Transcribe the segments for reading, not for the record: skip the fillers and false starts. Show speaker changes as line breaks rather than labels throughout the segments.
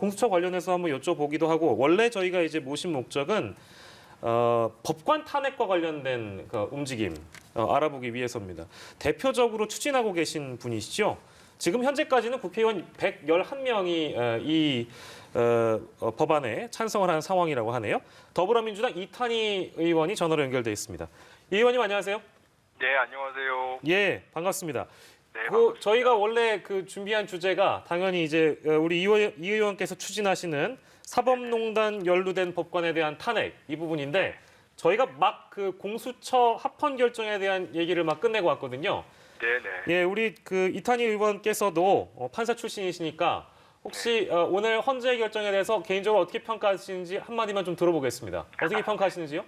공수처 관련해서 한번 여쭤보기도 하고 원래 저희가 이제 모신 목적은 법관 탄핵과 관련된 그 움직임 알아보기 위해서입니다. 대표적으로 추진하고 계신 분이시죠. 지금 현재까지는 국회의원 111명이 이 법안에 찬성을 한 상황이라고 하네요. 더불어민주당 이탄희 의원이 전화로 연결돼 있습니다. 이 의원님 안녕하세요.
네, 안녕하세요.
예, 반갑습니다.
네, 반갑습니다.
저희가 원래 그 준비한 주제가 당연히 이제 우리 이 의원께서 추진하시는 사법농단 연루된 법관에 대한 탄핵 이 부분인데 저희가 막 그 공수처 합헌 결정에 대한 얘기를 막 끝내고 왔거든요.
네네.
예, 우리 그 이탄희 의원께서도 판사 출신이시니까 혹시 오늘 헌재 결정에 대해서 개인적으로 어떻게 평가하시는지 한마디만 좀 들어보겠습니다. 어떻게 평가하시는지요?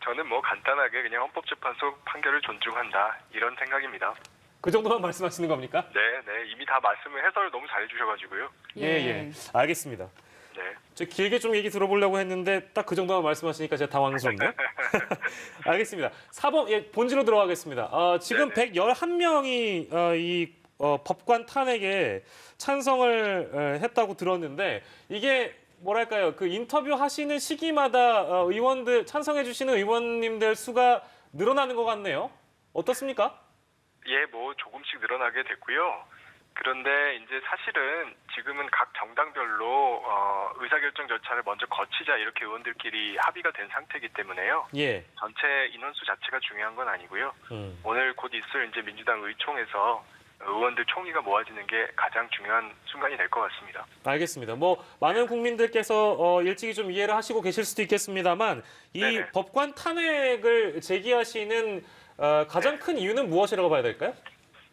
저는 뭐 간단하게 그냥 헌법재판소 판결을 존중한다 이런 생각입니다.
그 정도만 말씀하시는 겁니까?
네, 네. 이미 다 말씀을 해설을 너무 잘해주셔가지고요.
예. 알겠습니다.
네.
저 길게 좀 얘기 들어보려고 했는데 딱 그 정도만 말씀하시니까 제가 당황스럽네요. 알겠습니다. 사법 본질로 들어가겠습니다. 지금
네네.
111명이 이 법관 탄핵에 찬성을 했다고 들었는데 이게 뭐랄까요? 그 인터뷰 하시는 시기마다 의원들 찬성해 주시는 의원님들 수가 늘어나는 것 같네요. 어떻습니까?
예, 뭐 조금씩 늘어나게 됐고요. 그런데 이제 사실은 지금은 각 정당별로 의사결정 절차를 먼저 거치자 이렇게 의원들끼리 합의가 된 상태이기 때문에요.
예.
전체 인원수 자체가 중요한 건 아니고요. 오늘 곧 있을 이제 민주당 의총에서 의원들 총의가 모아지는 게 가장 중요한 순간이 될 것 같습니다.
알겠습니다. 뭐 많은 국민들께서 일찍이 좀 이해를 하시고 계실 수도 있겠습니다만 이
네네.
법관 탄핵을 제기하시는 가장 큰 이유는 무엇이라고 봐야 될까요?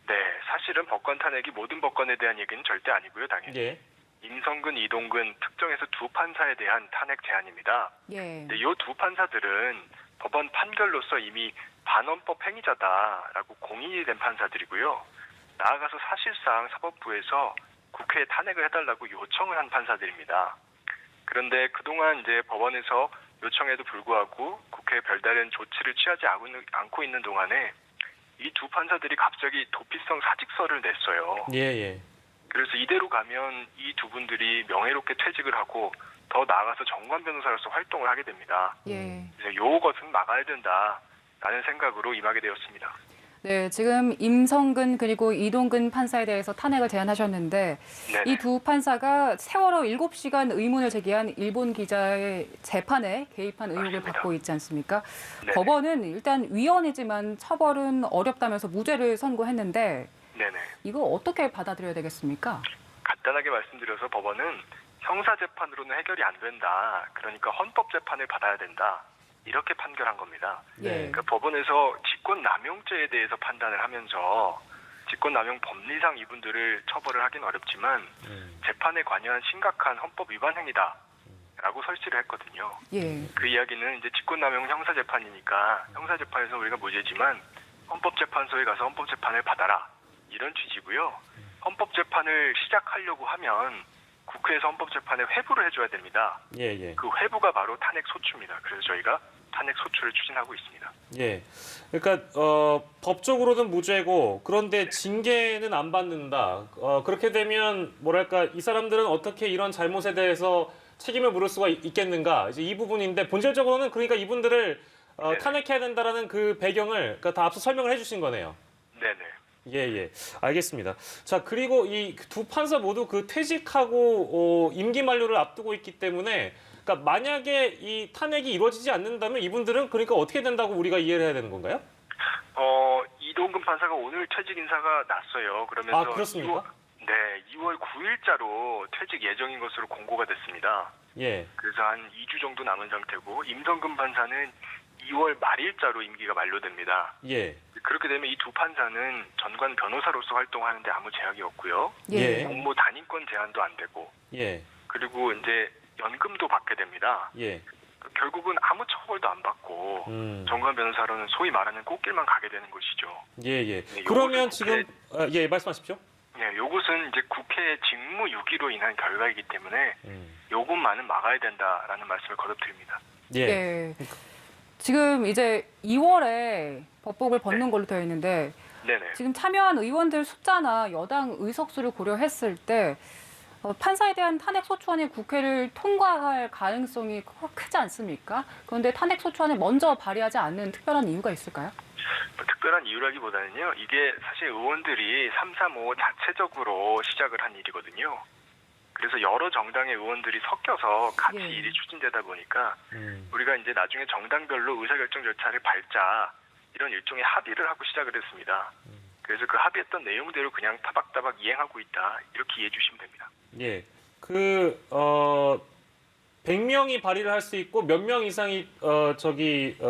네, 사실은 법관 탄핵이 모든 법관에 대한 얘기는 절대 아니고요, 당연히.
예.
임성근, 이동근 특정해서 두 판사에 대한 탄핵 제안입니다.
예.
이 두 판사들은 법원 판결로서 이미 반헌법 행위자다라고 공인이 된 판사들이고요. 나아가서 사실상 사법부에서 국회에 탄핵을 해달라고 요청을 한 판사들입니다. 그런데 그동안 이제 법원에서 요청에도 불구하고 국회에 별다른 조치를 취하지 않고 있는 동안에 이 두 판사들이 갑자기 도피성 사직서를 냈어요.
예.
그래서 이대로 가면 이 두 분들이 명예롭게 퇴직을 하고 더 나아가서 정관 변호사로서 활동을 하게 됩니다.
예.
그래서 이것은 막아야 된다라는 생각으로 임하게 되었습니다.
네, 지금 임성근 그리고 이동근 판사에 대해서 탄핵을 제안하셨는데
네네.
이 두 판사가 세월호 7시간 의문을 제기한 일본 기자의 재판에 개입한 의혹을
맞습니다.
받고 있지 않습니까?
네네.
법원은 일단 위헌이지만 처벌은 어렵다면서 무죄를 선고했는데
네네.
이거 어떻게 받아들여야 되겠습니까?
간단하게 말씀드려서 법원은 형사재판으로는 해결이 안 된다. 그러니까 헌법재판을 받아야 된다. 이렇게 판결한 겁니다.
네.
그러니까 법원에서 직권남용죄에 대해서 판단을 하면서 직권남용 법리상 이분들을 처벌을 하긴 어렵지만 재판에 관여한 심각한 헌법 위반 행위다라고 설치를 했거든요.
예.
그 이야기는 이제 직권남용 형사재판이니까 형사재판에서 우리가 무죄지만 헌법재판소에 가서 헌법재판을 받아라 이런 취지고요. 헌법재판을 시작하려고 하면 국회에서 헌법재판에 회부를 해줘야 됩니다.
예.
그 회부가 바로 탄핵 소추입니다. 그래서 저희가 탄핵 소추를 추진하고 있습니다.
예. 그러니까 법적으로는 무죄고 그런데 징계는 안 받는다. 그렇게 되면 뭐랄까 이 사람들은 어떻게 이런 잘못에 대해서 책임을 물을 수가 있겠는가? 이제 이 부분인데 본질적으로는 그러니까 이분들을
네네.
탄핵해야 된다라는 그 배경을 그러니까 다 앞서 설명을 해주신 거네요.
네네.
예. 알겠습니다. 자, 그리고 이 두 판사 모두 그 퇴직하고 임기 만료를 앞두고 있기 때문에 그러니까 만약에 이 탄핵이 이루어지지 않는다면 이분들은 그러니까 어떻게 된다고 우리가 이해를 해야 되는 건가요?
이동근 판사가 오늘 퇴직 인사가 났어요. 그러면서
그렇습니까?
2월 9일자로 퇴직 예정인 것으로 공고가 됐습니다.
예.
그래서 한 2주 정도 남은 상태고 임성근 판사는 2월 말일자로 임기가 만료됩니다.
예.
그렇게 되면 이 두 판사는 전관 변호사로서 활동하는데 아무 제약이 없고요.
예.
공모 단임권 제한도 안 되고
예.
그리고 이제 연금도 받게 됩니다.
예.
결국은 아무 처벌도 안 받고 전관 변호사로는 소위 말하는 꽃길만 가게 되는 것이죠.
예.
네,
그러면
요것은
지금 예, 말씀하십시오.
네, 요것은 이제 국회의 직무유기로 인한 결과이기 때문에 요것만은 막아야 된다라는 말씀을 거듭드립니다.
예.
예. 지금 이제 2월에 법복을 벗는 걸로 되어 있는데
네네.
지금 참여한 의원들 숫자나 여당 의석수를 고려했을 때 판사에 대한 탄핵 소추안이 국회를 통과할 가능성이 크지 않습니까? 그런데 탄핵 소추안을 먼저 발의하지 않는 특별한 이유가 있을까요?
뭐 특별한 이유라기보다는요. 이게 사실 의원들이 335 자체적으로 시작을 한 일이거든요. 그래서 여러 정당의 의원들이 섞여서 같이
예.
일이 추진되다 보니까 우리가 이제 나중에 정당별로 의사결정 절차를 밟자 이런 일종의 합의를 하고 시작을 했습니다. 그래서 그 합의했던 내용대로 그냥 타박타박 이행하고 있다 이렇게 이해해 주시면 됩니다.
예. 100명이 발의를 할 수 있고 몇 명 이상이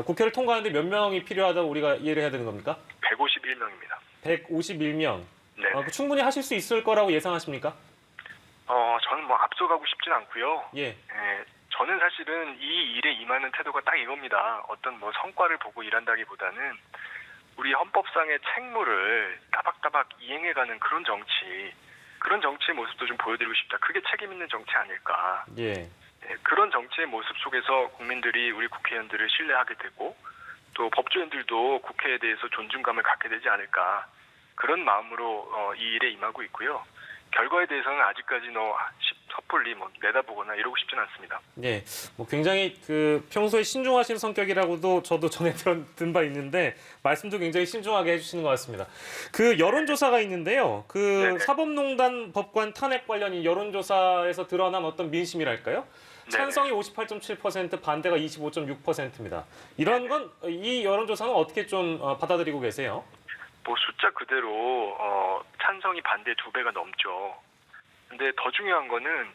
국회를 통과하는데 몇 명이 필요하다고 우리가 이해를 해야 되는 겁니까?
151명입니다.
151명.
네.
충분히 하실 수 있을 거라고 예상하십니까?
저는 뭐 앞서가고 싶진 않고요.
예.
저는 사실은 이 일에 임하는 태도가 딱 이겁니다. 어떤 뭐 성과를 보고 일한다기보다는 우리 헌법상의 책무를 따박따박 이행해가는 그런 정치의 모습도 좀 보여드리고 싶다. 그게 책임 있는 정치 아닐까.
예.
그런 정치의 모습 속에서 국민들이 우리 국회의원들을 신뢰하게 되고 또 법조인들도 국회에 대해서 존중감을 갖게 되지 않을까. 그런 마음으로 이 일에 임하고 있고요. 결과에 대해서는 아직까지 섣불리 내다보거나 이러고 싶지는 않습니다.
예. 굉장히 평소에 신중하신 성격이라고도 저도 전에 들은 바 있는데 말씀도 굉장히 신중하게 해주시는 것 같습니다. 여론조사가 있는데요.
네네.
사법농단 법관 탄핵 관련 이 여론조사에서 드러난 어떤 민심이랄까요? 찬성이 58.7%, 반대가 25.6%입니다. 이런 이 여론조사는 어떻게 좀 받아들이고 계세요?
숫자 그대로 찬성이 반대 2배가 넘죠. 근데 더 중요한 거는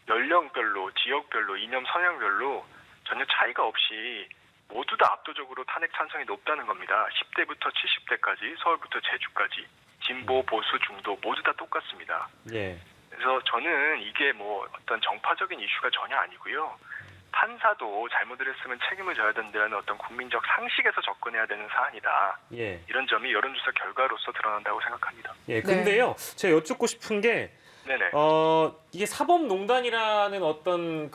연령별로, 지역별로, 이념 성향별로 전혀 차이가 없이 모두 다 압도적으로 탄핵 찬성이 높다는 겁니다. 10대부터 70대까지, 서울부터 제주까지, 진보, 보수, 중도 모두 다 똑같습니다.
예.
그래서 저는 이게 어떤 정파적인 이슈가 전혀 아니고요. 판사도 잘못을 했으면 책임을 져야 된다는 어떤 국민적 상식에서 접근해야 되는 사안이다.
예.
이런 점이 여론조사 결과로서 드러난다고 생각합니다.
예. 근데요, 제가 여쭙고 싶은 게
네네.
이게 사법농단이라는 어떤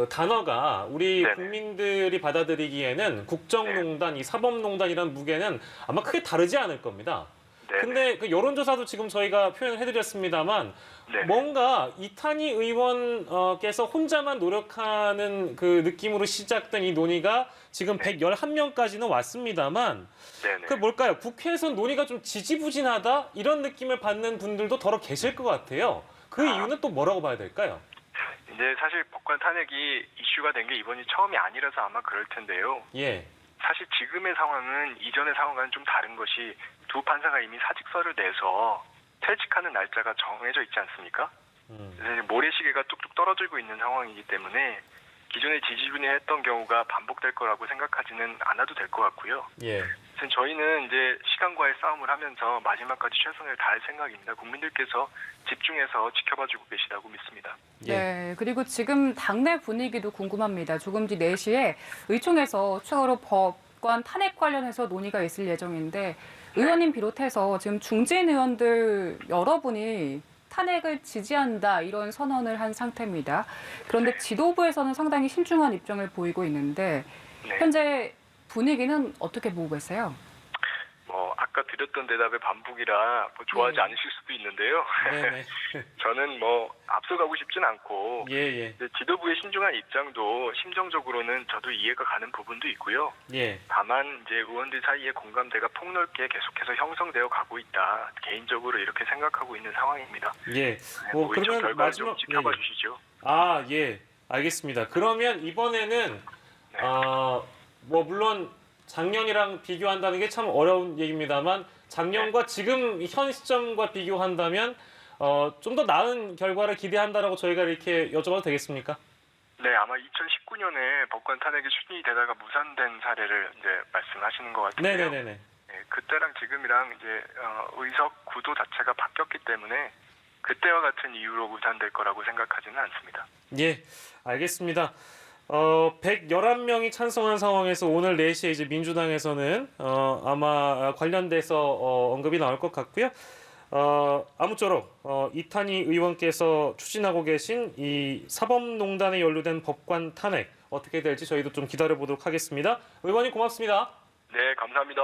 단어가 우리
네네.
국민들이 받아들이기에는 국정농단, 이 사법농단이라는 무게는 아마 크게 다르지 않을 겁니다.
네네.
근데 여론조사도 지금 저희가 표현을 해드렸습니다만
네네.
뭔가 이탄희 의원께서 혼자만 노력하는 느낌으로 시작된 이 논의가 지금 111명까지는 왔습니다만
네네.
뭘까요? 국회에서 논의가 좀 지지부진하다 이런 느낌을 받는 분들도 더러 계실 것 같아요. 이유는 또 뭐라고 봐야 될까요?
이제 사실 법관 탄핵이 이슈가 된 게 이번이 처음이 아니라서 아마 그럴 텐데요.
예.
사실 지금의 상황은 이전의 상황과는 좀 다른 것이 두 판사가 이미 사직서를 내서 퇴직하는 날짜가 정해져 있지 않습니까? 그래서 모래시계가 뚝뚝 떨어지고 있는 상황이기 때문에 기존에 지지분해했던 경우가 반복될 거라고 생각하지는 않아도 될 것 같고요.
예.
저희는 이제 시간과의 싸움을 하면서 마지막까지 최선을 다할 생각입니다. 국민들께서 집중해서 지켜봐주고 계시다고 믿습니다.
예.
네, 그리고 지금 당내 분위기도 궁금합니다. 조금 뒤 4시에 의총에서 추가로 법관 탄핵 관련해서 논의가 있을 예정인데 의원님 비롯해서 지금 중진 의원들 여러분이 탄핵을 지지한다 이런 선언을 한 상태입니다. 그런데 지도부에서는 상당히 신중한 입장을 보이고 있는데
네.
현재 분위기는 어떻게 보고 계세요?
아까 드렸던 대답의 반복이라 좋아하지
네.
않으실 수도 있는데요.
네네.
저는 앞서가고 싶진 않고
예.
이제 지도부의 신중한 입장도 심정적으로는 저도 이해가 가는 부분도 있고요.
예.
다만 이제 의원들 사이의 공감대가 폭넓게 계속해서 형성되어 가고 있다. 개인적으로 이렇게 생각하고 있는 상황입니다.
예.
의총
그러면
결과 좀
마지막
지켜봐 주시죠.
예. 알겠습니다. 그러면 이번에는
네.
물론 작년이랑 비교한다는 게 참 어려운 얘기입니다만 작년과 지금 현 시점과 비교한다면 좀 더 나은 결과를 기대한다라고 저희가 이렇게 여쭤봐도 되겠습니까?
네, 아마 2019년에 법관 탄핵이 추진이 되다가 무산된 사례를 이제 말씀하시는 것 같은데요.
네네네.
네, 그때랑 지금이랑 이제 의석 구도 자체가 바뀌었기 때문에 그때와 같은 이유로 무산될 거라고 생각하지는 않습니다.
예, 알겠습니다. 111명이 찬성한 상황에서 오늘 4시에 이제 민주당에서는 아마 관련돼서 언급이 나올 것 같고요. 아무쪼록 이탄희 의원께서 추진하고 계신 이 사법농단에 연루된 법관 탄핵 어떻게 될지 저희도 좀 기다려 보도록 하겠습니다. 의원님 고맙습니다.
네, 감사합니다.